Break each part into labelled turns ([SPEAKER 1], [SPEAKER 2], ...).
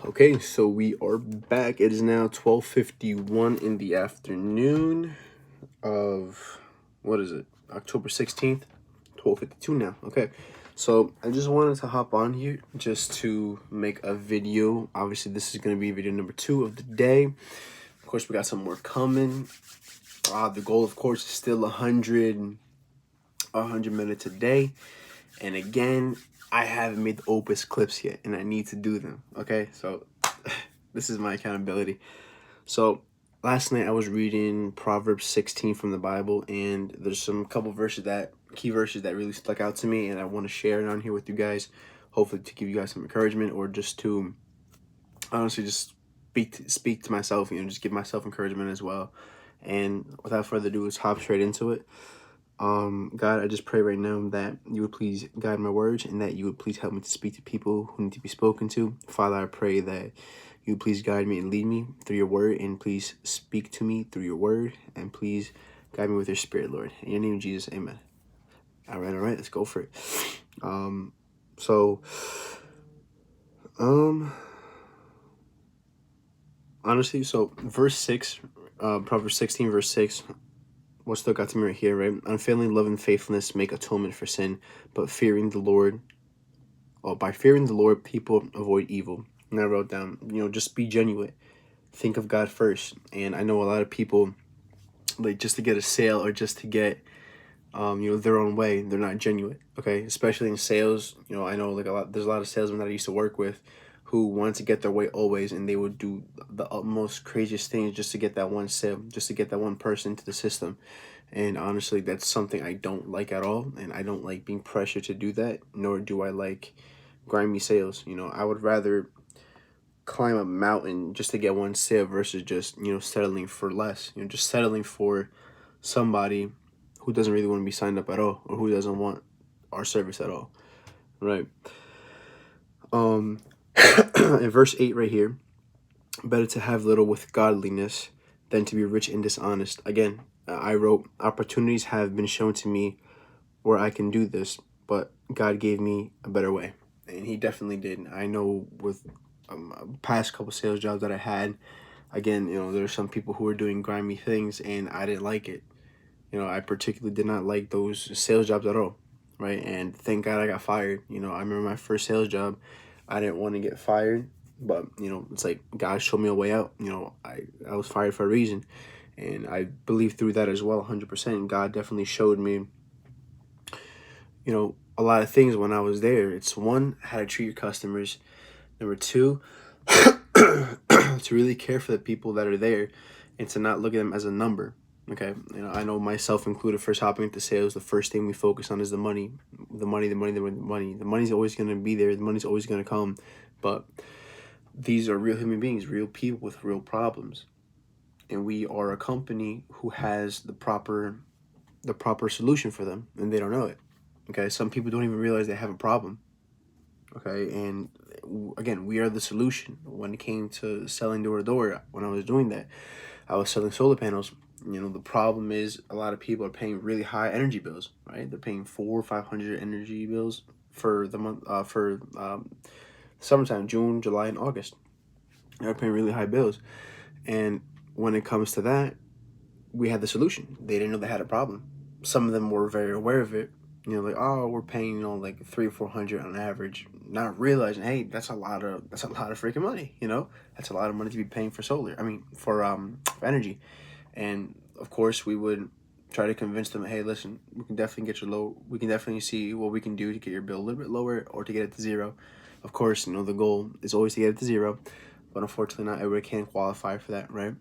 [SPEAKER 1] Okay, so we are back. It is now 12:51 in the afternoon of, what is it, October 16th, 12:52 now. Okay, so I just wanted to hop on here just to make a video. Obviously, this is going to be video number 2 of the day. Of course, we got some more coming. The goal, of course, is still 100 minutes a day. And again, I haven't made the Opus clips yet, and I need to do them. Okay, so this is my accountability. So last night I was reading Proverbs 16 from the Bible, and there's some key verses that really stuck out to me, and I want to share it on here with you guys. Hopefully to give you guys some encouragement, or just to honestly just speak to myself, just give myself encouragement as well. And without further ado, let's hop straight into it. God, I just pray right now that you would please guide my words, and that you would please help me to speak to people who need to be spoken to. Father, I pray that you please guide me and lead me through your word, and please speak to me through your word, and please guide me with your spirit, Lord. In your name, Jesus, amen. All right, let's go for it. Honestly, verse 6, Proverbs 16, verse 6, what stuck out to me right here, right? Unfailing love and faithfulness make atonement for sin, but by fearing the Lord, people avoid evil. And I wrote down, just be genuine. Think of God first. And I know a lot of people, like, just to get a sale or just to get, their own way, they're not genuine. Okay, especially in sales. I know there's a lot of salesmen that I used to work with who wanted to get their way always, and they would do the utmost craziest things just to get that one sale, just to get that one person into the system. And honestly, that's something I don't like at all, and I don't like being pressured to do that, nor do I like grimy sales. I would rather climb a mountain just to get one sale versus just, settling for less, just settling for somebody who doesn't really want to be signed up at all, or who doesn't want our service at all, right? In verse 8 right here, better to have little with godliness than to be rich and dishonest. Again, I wrote, opportunities have been shown to me where I can do this, but God gave me a better way. And he definitely did. I know with past couple sales jobs that I had, again, there's some people who were doing grimy things, and I didn't like it. I particularly did not like those sales jobs at all, right? And thank God I got fired. I remember my first sales job, I didn't want to get fired, but, it's like God showed me a way out. I was fired for a reason, and I believe through that as well, 100%. God definitely showed me, a lot of things when I was there. It's one, how to treat your customers. Number two, to really care for the people that are there, and to not look at them as a number. Okay, I know myself included, first hopping into sales, the first thing we focus on is the money. The money's always going to be there. The money's always going to come. But these are real human beings, real people with real problems. And we are a company who has the proper solution for them, and they don't know it. Okay, some people don't even realize they have a problem. Okay, and again, we are the solution. When it came to selling door to door, when I was doing that, I was selling solar panels. The problem is a lot of people are paying really high energy bills, right? They're paying 400 or 500 energy bills for the month, summertime, June, July, and August. They're paying really high bills. And when it comes to that, we had the solution. They didn't know they had a problem. Some of them were very aware of it. Like, oh, we're paying, like $300 or $400 on average, not realizing, hey, that's a lot of freaking money. That's a lot of money to be paying for solar. For energy. And of course, we would try to convince them, hey, listen, we can definitely see what we can do to get your bill a little bit lower, or to get it to zero. Of course, the goal is always to get it to zero, but unfortunately, not everybody can qualify for that, right?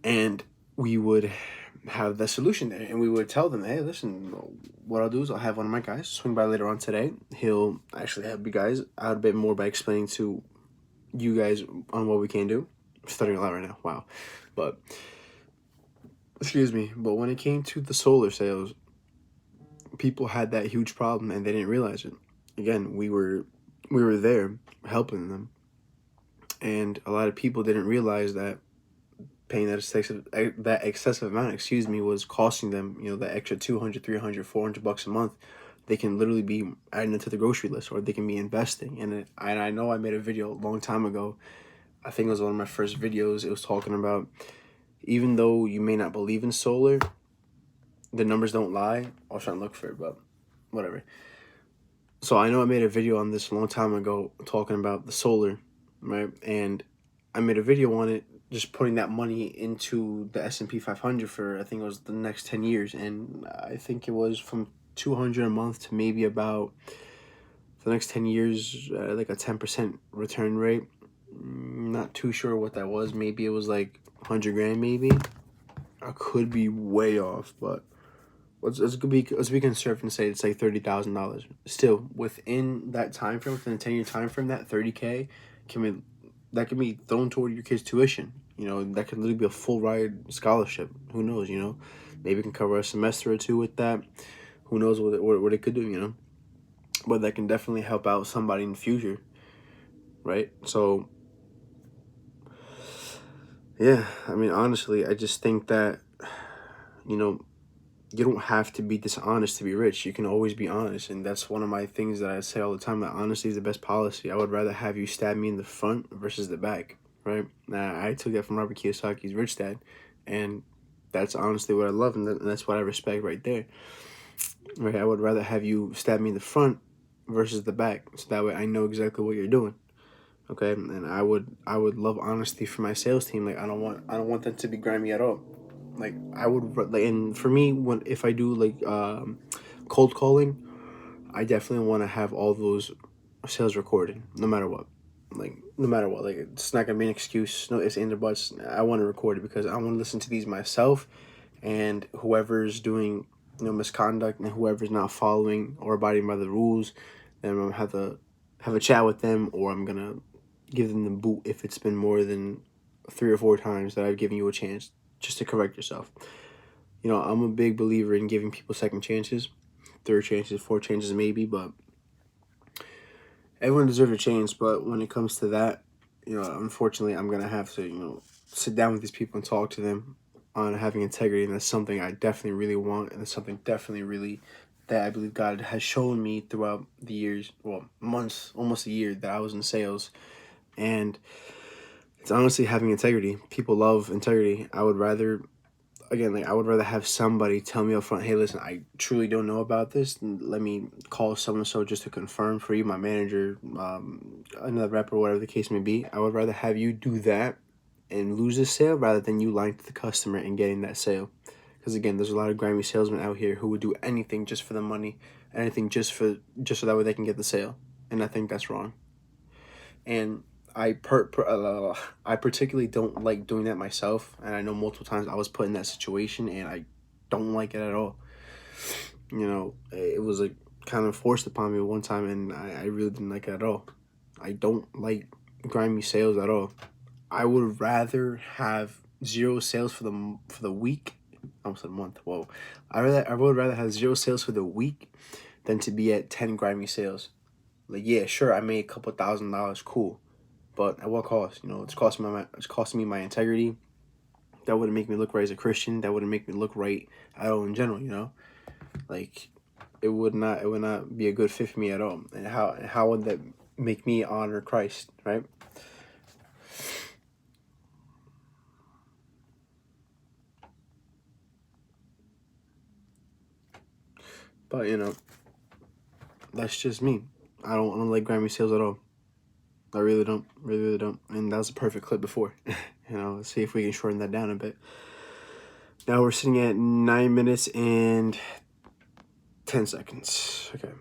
[SPEAKER 1] And we would have the solution there, and we would tell them, hey, listen, what I'll do is I'll have one of my guys swing by later on today. He'll actually help you guys out a bit more by explaining to you guys on what we can do. I'm stuttering a lot right now, wow. But when it came to the solar sales, people had that huge problem, and they didn't realize it. Again, we were there helping them, and a lot of people didn't realize that paying that excessive amount, was costing them, that extra $200, $300, $400 a month They can literally be adding it to the grocery list, or they can be investing in it. And I know I made a video a long time ago. I think it was one of my first videos. It was talking about, even though you may not believe in solar, the numbers don't lie. I was trying to look for it, but whatever. So I know I made a video on this a long time ago talking about the solar, right? And I made a video on it, just putting that money into the S&P 500 for, I think it was the next 10 years. And I think it was from 200 a month to maybe about, for the next 10 years, like a 10% return rate. Not too sure what that was. Maybe it was like 100 grand, maybe. I could be way off, but let's be conservative and say it's like $30,000. Still, within that time frame, within a 10-year time frame, that 30K can be thrown toward your kid's tuition. You know, that could literally be a full ride scholarship. Who knows? You know, maybe it can cover a semester or two with that. Who knows what it could do? You know, but that can definitely help out somebody in the future, right? So, yeah, I mean, honestly, I just think that, you know, you don't have to be dishonest to be rich. You can always be honest. And that's one of my things that I say all the time, that honesty is the best policy. I would rather have you stab me in the front versus the back, right? Now, I took that from Robert Kiyosaki's Rich Dad. And that's honestly what I love, and that's what I respect right there. Right? I would rather have you stab me in the front versus the back. So that way I know exactly what you're doing. Okay? And I would love honesty for my sales team. Like, I don't want them to be grimy at all. Like, I would, like, and for me, if I do like cold calling, I definitely want to have all those sales recorded, no matter what. Like, no matter what, like, it's not gonna be an excuse. No ifs, ands, or buts. I want to record it because I want to listen to these myself, and whoever's doing, you know, misconduct, and whoever's not following or abiding by the rules, then I'm gonna have a chat with them, or I'm gonna give them the boot if it's been more than 3 or 4 times that I've given you a chance just to correct yourself. You know, I'm a big believer in giving people second chances, 3rd chances, 4th chances maybe, but everyone deserves a chance. But when it comes to that, you know, unfortunately, I'm gonna have to, you know, sit down with these people and talk to them on having integrity, and that's something I definitely really want, and it's something definitely really that I believe God has shown me throughout the years, well, months, almost a year that I was in sales. And it's honestly having integrity. People love integrity. I would rather have somebody tell me up front, hey, listen, I truly don't know about this. Let me call so-and-so just to confirm for you, my manager, another rep, or whatever the case may be. I would rather have you do that and lose the sale rather than you lying to the customer and getting that sale. Because, again, there's a lot of grimy salesmen out here who would do anything just for the money, anything just so that way they can get the sale. And I think that's wrong. And I particularly don't like doing that myself, and I know multiple times I was put in that situation, and I don't like it at all. You know, it was like kind of forced upon me one time, and I really didn't like it at all. I don't like grimy sales at all. I would rather have 0 sales for the week. I almost said month. Whoa, I would rather have 0 sales for the week than to be at 10 grimy sales. Like, yeah, sure, I made a couple $1,000, cool. But at what cost? You know, it's costing me my integrity. That wouldn't make me look right as a Christian. That wouldn't make me look right at all in general. You know, like, it would not be a good fit for me at all. And how would that make me honor Christ, right? But, you know, that's just me. I don't like grimy sales at all. I really don't. Really don't. And that was a perfect clip before. You know, let's see if we can shorten that down a bit. Now we're sitting at 9 minutes and 10 seconds. Okay.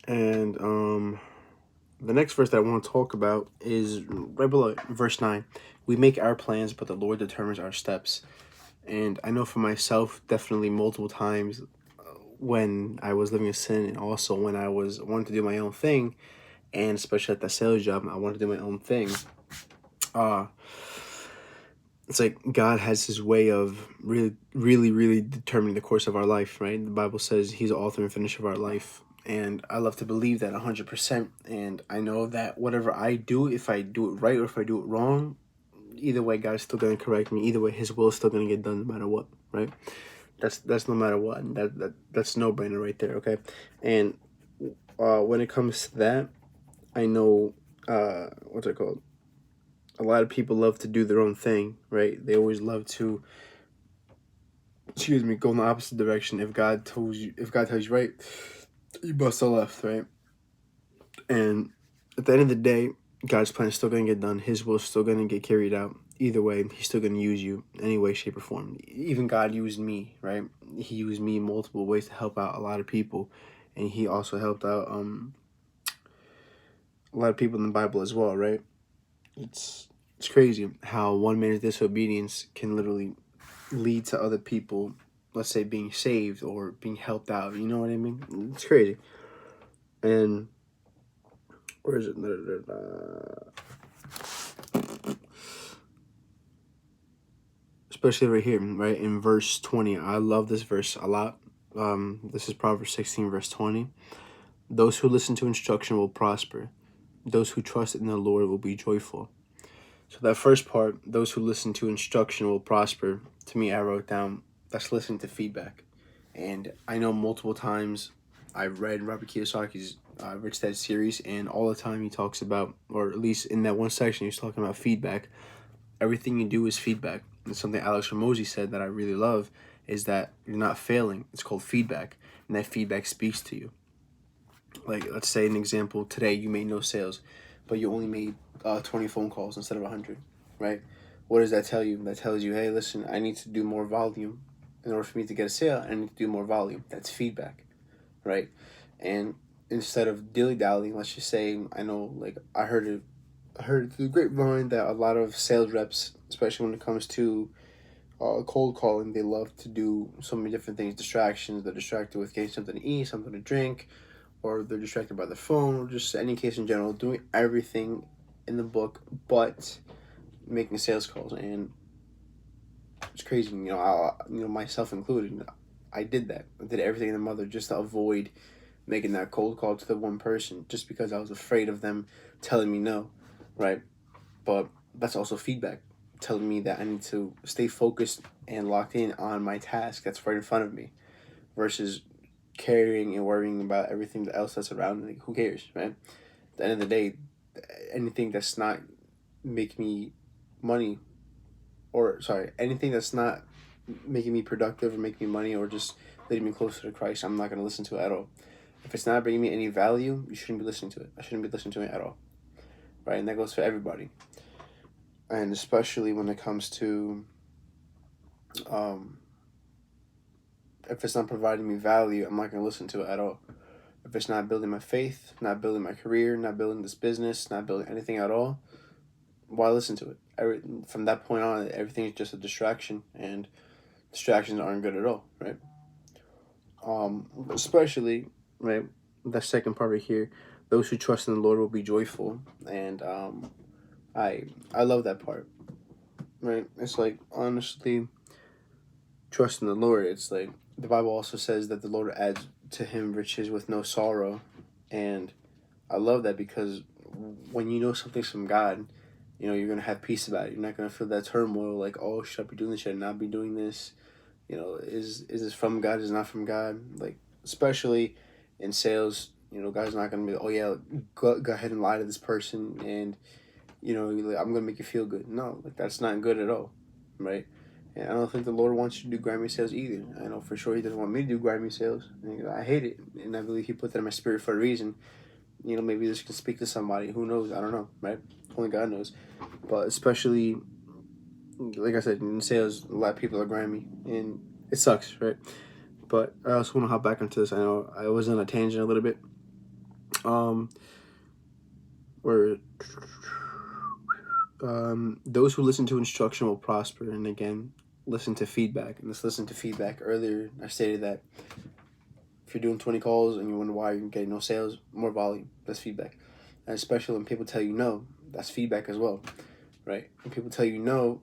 [SPEAKER 1] And the next verse that I want to talk about is right below it, verse 9. We make our plans, but the Lord determines our steps. And I know for myself, definitely multiple times when I was living in sin, and also when I wanted to do my own thing, and especially at that sales job, I wanted to do my own thing. It's like God has his way of really, really, really determining the course of our life, right? The Bible says he's the author and finisher of our life. And I love to believe that 100%. And I know that whatever I do, if I do it right or if I do it wrong, either way, God's still going to correct me. Either way, his will is still going to get done no matter what, right? That's no matter what. That's no brainer right there. Okay, and when it comes to that, I know what's it called? A lot of people love to do their own thing, right? They always love to, excuse me, go in the opposite direction. If God tells you right, you bust a left, right? And at the end of the day, God's plan is still going to get done. His will is still going to get carried out. Either way, He's still going to use you any way, shape, or form. Even God used me, right? He used me in multiple ways to help out a lot of people, and He also helped out a lot of people in the Bible as well, right? It's it's crazy how one man's disobedience can literally lead to other people, let's say, being saved or being helped out. You know what I mean? It's crazy. And where is it? Especially right here, right in verse 20. I love this verse a lot. This is Proverbs 16, verse 20. Those who listen to instruction will prosper. Those who trust in the Lord will be joyful. So that first part, those who listen to instruction will prosper, to me, I wrote down, that's listening to feedback. And I know multiple times I've read Robert Kiyosaki's Rich Dad series, and all the time he talks about, or at least in that one section, he's talking about feedback. Everything you do is feedback. And something Alex Ramosi said that I really love is that you're not failing. It's called feedback, and that feedback speaks to you. Like, let's say an example, today you made no sales, but you only made 20 phone calls instead of 100, right? What does that tell you? That tells you, hey, listen, I need to do more volume. In order for me to get a sale, I need to do more volume. That's feedback, right? And instead of dilly-dallying, let's just say, I know, like, I heard through the grapevine that a lot of sales reps, especially when it comes to cold calling, they love to do so many different things, distractions. They're distracted with getting something to eat, something to drink, or they're distracted by their phone, or just any case in general, doing everything in the book but making sales calls. And it's crazy, myself included. I did that. I did everything in the mother just to avoid making that cold call to the one person, just because I was afraid of them telling me no, right? But that's also feedback telling me that I need to stay focused and locked in on my task that's right in front of me, versus caring and worrying about everything else that's around me. Who cares, right? At the end of the day, anything that's not making me money, or sorry, anything that's not making me productive or making me money or just leading me closer to Christ, I'm not going to listen to it at all. If it's not bringing me any value, you shouldn't be listening to it. I shouldn't be listening to it at all, right? And that goes for everybody. And especially when it comes to if it's not providing me value, I'm not going to listen to it at all. If it's not building my faith, not building my career, not building this business, not building anything at all, why listen to it? From that point on, everything is just a distraction, and distractions aren't good at all, right? Especially, right, that second part right here, those who trust in the Lord will be joyful. And I love that part, right? It's like, honestly, trust in the Lord. It's like the Bible also says that the Lord adds to him riches with no sorrow. And I love that, because when you know something's from God, you're going to have peace about it. You're not going to feel that turmoil like, oh, should I be doing this? Should I not be doing this? Is this from God? Is it not from God? Like, especially in sales, God's not going to be, oh, yeah, go ahead and lie to this person and, like, I'm going to make you feel good. No, like, that's not good at all, right? And I don't think the Lord wants you to do grimy sales either. I know for sure He doesn't want me to do grimy sales. I hate it, and I believe He put that in my spirit for a reason. Maybe this can speak to somebody. Who knows? I don't know, right? Only God knows. But especially, like I said, in sales, a lot of people are grimy, and it sucks, right? But I also want to hop back into this. I know I was on a tangent a little bit. Where those who listen to instruction will prosper, and again, listen to feedback. And let's listen to feedback. Earlier, I stated that if you're doing 20 calls and you wonder why you're getting no sales, more volume. That's feedback. And especially when people tell you no, that's feedback as well, right? When people tell you no,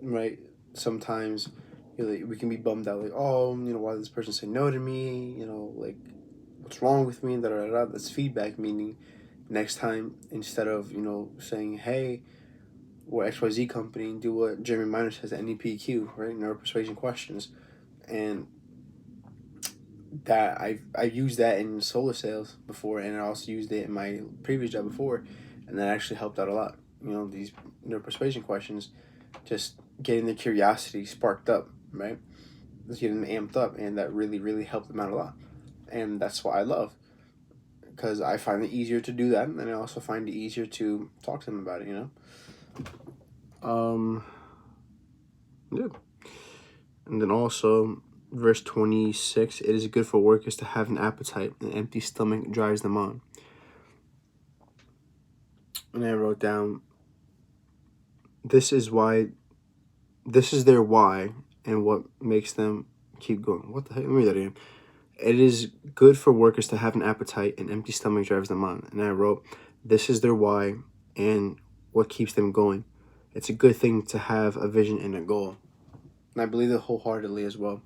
[SPEAKER 1] right, sometimes we can be bummed out, like, oh, why did this person say no to me? Like, what's wrong with me? Da, da, da. That's feedback, meaning next time, instead of, saying, hey, we're XYZ company, do what Jeremy Minor says at NEPQ, right? Neuro persuasion questions. And that I used that in solar sales before, and I also used it in my previous job before, and that actually helped out a lot. These persuasion questions, just getting their curiosity sparked up, right? Just getting them amped up, and that really, really helped them out a lot. And that's what I love, because I find it easier to do that, and I also find it easier to talk to them about it. Yeah. And then also, verse 26, it is good for workers to have an appetite. An empty stomach drives them on. And I wrote down, this is their why, and what makes them keep going. What the heck? Let me read that again. It is good for workers to have an appetite. An empty stomach drives them on. And I wrote, this is their why, and what keeps them going. It's a good thing to have a vision and a goal. And I believe that wholeheartedly as well.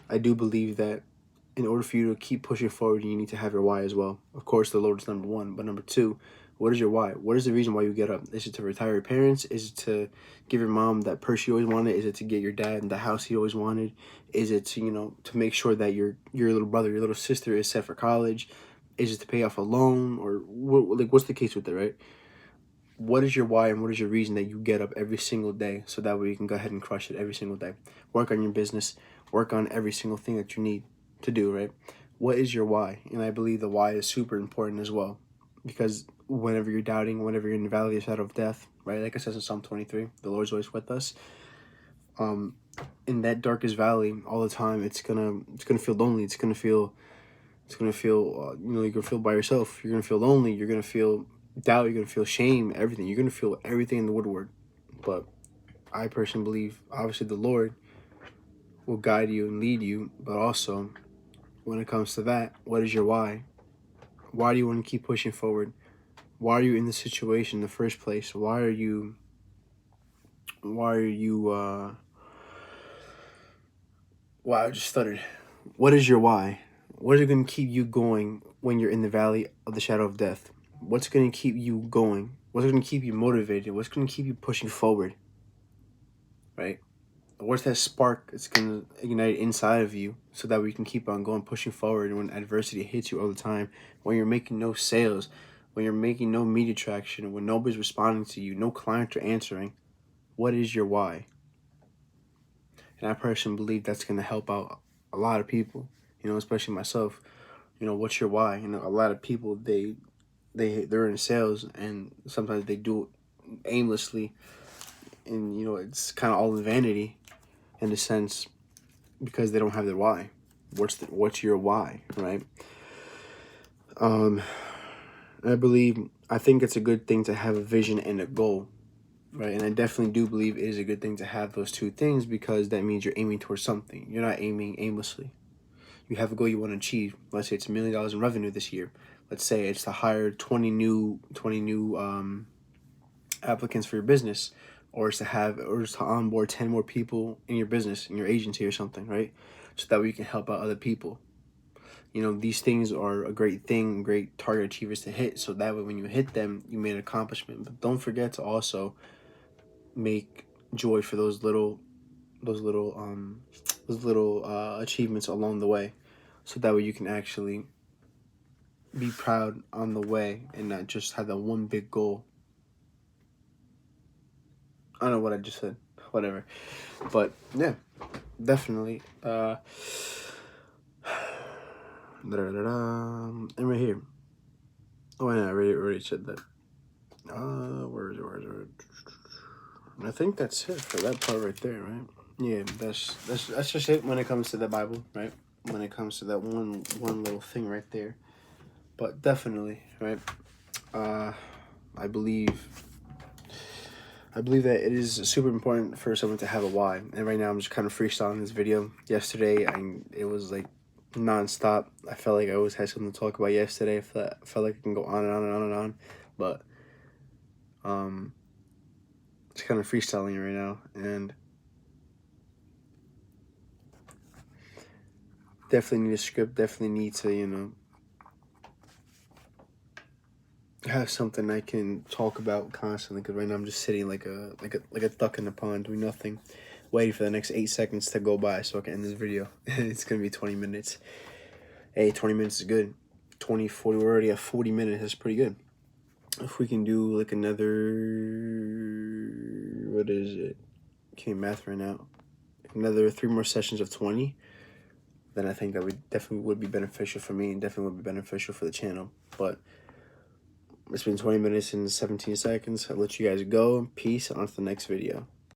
[SPEAKER 1] I do believe that in order for you to keep pushing forward, you need to have your why as well. Of course, the Lord is number one, but number two, what is your why? What is the reason why you get up? Is it to retire your parents? Is it to give your mom that purse you always wanted? Is it to get your dad the house he always wanted? Is it to, to make sure that your little brother, your little sister is set for college? Is it to pay off a loan? Or what's the case with it, right? What is your why, and what is your reason that you get up every single day, so that way you can go ahead and crush it every single day? Work on your business, work on every single thing that you need to do, right? What is your why? And I believe the why is super important as well, because whenever you're doubting, whenever you're in the valley of shadow of death, right? Like it says in Psalm 23, the Lord's always with us. In that darkest valley, all the time, it's gonna feel lonely. It's gonna feel you're gonna feel by yourself. You're gonna feel lonely. You're gonna feel doubt. You're gonna feel shame. Everything. You're gonna feel everything in the woodwork. But I personally believe, obviously, the Lord will guide you and lead you. But also, when it comes to that, what is your why? Why do you want to keep pushing forward? Why are you in this situation in the first place? Why are you wow, I just stuttered. What is your why? What is going to keep you going when you're in the valley of the shadow of death? What's going to keep you going? What's going to keep you motivated? What's going to keep you pushing forward? Right? What's that spark that's going to ignite inside of you, so that we can keep on going, pushing forward when adversity hits you all the time, when you're making no sales, when you're making no media traction, when nobody's responding to you, no clients are answering? What is your why? And I personally believe that's going to help out a lot of people, especially myself. What's your why? A lot of people, they're in sales, and sometimes they do it aimlessly, and it's kind of all in vanity in a sense, because they don't have their why. What's your why, right? I think it's a good thing to have a vision and a goal, right? And I definitely do believe it is a good thing to have those two things, because that means you're aiming towards something. You're not aiming aimlessly. You have a goal you want to achieve. Let's say it's $1 million in revenue this year. Let's say it's to hire 20 new applicants for your business, or it's to onboard 10 more people in your business, in your agency or something, right? So that way you can help out other people. These things are a great thing, great target achievers to hit, so that way when you hit them, you made an accomplishment. But don't forget to also make joy for those little achievements along the way, so that way you can actually be proud on the way, and not just have that one big goal. I don't know what I just said, whatever. But yeah, definitely. And right here. Oh, yeah, I already said that. Where is it? I think that's it for that part right there, right? Yeah, that's just it when it comes to the Bible, right? When it comes to that one little thing right there. But definitely, right? I believe that it is super important for someone to have a why. And right now I'm just kind of freestyling this video. Yesterday, it was like nonstop. I felt like I always had something to talk about yesterday. I felt like I can go on and on and on and on. But it's kind of freestyling right now, and definitely need a script. Definitely need to have something I can talk about constantly. Because right now I'm just sitting like a duck in the pond, doing nothing. waiting for the next 8 seconds to go by so I can end this video. It's gonna be 20 minutes. Hey, 20 minutes is good. 20, 40, we're already at 40 minutes. That's pretty good. If we can do like another, what is it? Can't math right now. Another 3 more sessions of 20, then I think that definitely would be beneficial for me and definitely would be beneficial for the channel. But it's been 20 minutes and 17 seconds. I'll let you guys go. Peace. On to the next video.